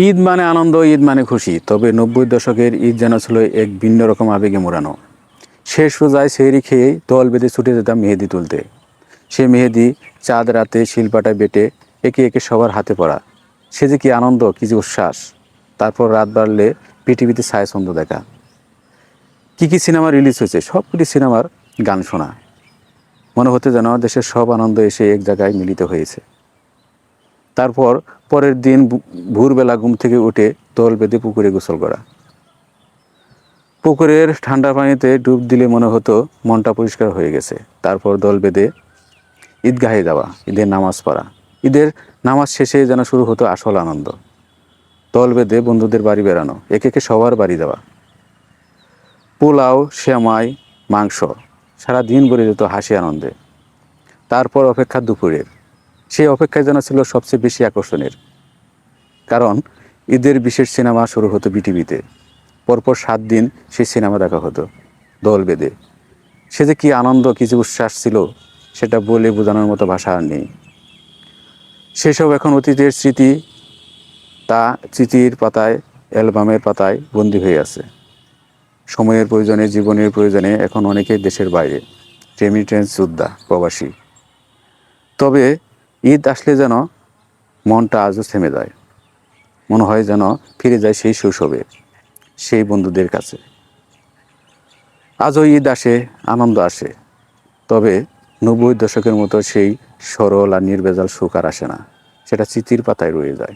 ঈদ মানে আনন্দ, ঈদ মানে খুশি। তবে ৯০ দশকের ঈদ যেন ছিল এক ভিন্ন রকম আবেগে মোড়ানো। শেষ রোজায় সেহরি খেয়েই দল বেঁধে ছুটে যেতাম মেহেদি তুলতে। সে মেহেদি চাঁদ রাতে শিলপাটায় বেটে একে একে সবার হাতে পড়া। সে যে কি আনন্দ, কি যে উচ্ছ্বাস। তারপর রাত বাড়লে পৃথিবীতে ছায়াছন্দ দেখা। কী সিনেমা রিলিজ হয়েছে, সবকটি সিনেমার গান শোনা। মনে হতে যেন দেশের সব আনন্দ এসে এক জায়গায় মিলিত হয়েছে। তারপর পরের দিন ভোরবেলা ঘুম থেকে উঠে দল বেঁধে পুকুরে গোসল করা। পুকুরের ঠান্ডা পানিতে ডুব দিলে মনে হতো মনটা পরিষ্কার হয়ে গেছে। তারপর দল বেঁধে ঈদগাহে যাওয়া, ঈদের নামাজ পড়া। ঈদের নামাজ শেষে যেন শুরু হতো আসল আনন্দ। দল বেঁধে বন্ধুদের বাড়ি বেড়ানো, একে একে সবার বাড়ি যাওয়া। পোলাও, সেমাই, মাংস, সারা দিন ভরে যেত হাসি আনন্দে। তারপর অপেক্ষা দুপুরের। সেই অপেক্ষায় যেন ছিল সবচেয়ে বেশি আকর্ষণের। কারণ ঈদের বিশেষ সিনেমা শুরু হতো বিটিভিতে। পরপর 7 দিন সেই সিনেমা দেখা হতো দল বেঁধে। সে যে কী আনন্দ, কী যে উচ্ছ্বাস ছিল, সেটা বলে বোঝানোর মতো ভাষা আর নেই। সেসব এখন অতীতের স্মৃতি। তা চিঠির পাতায়, অ্যালবামের পাতায় বন্দী হয়ে আছে। সময়ের প্রয়োজনে, জীবনের প্রয়োজনে এখন অনেকেই দেশের বাইরে, রেমিটেন্স যোদ্ধা, প্রবাসী। তবে ঈদ আসলে যেন মনটা আজও থেমে যায়। মনে হয় যেন ফিরে যায় সেই শৈশবে, সেই বন্ধুদের কাছে। আজও ঈদ আসে, আনন্দ আসে। তবে ৯০ দশকের মতো সেই সরল আর নির্ভেজাল সুখ আর আসে না। সেটা স্মৃতির পাতায় রয়ে যায়।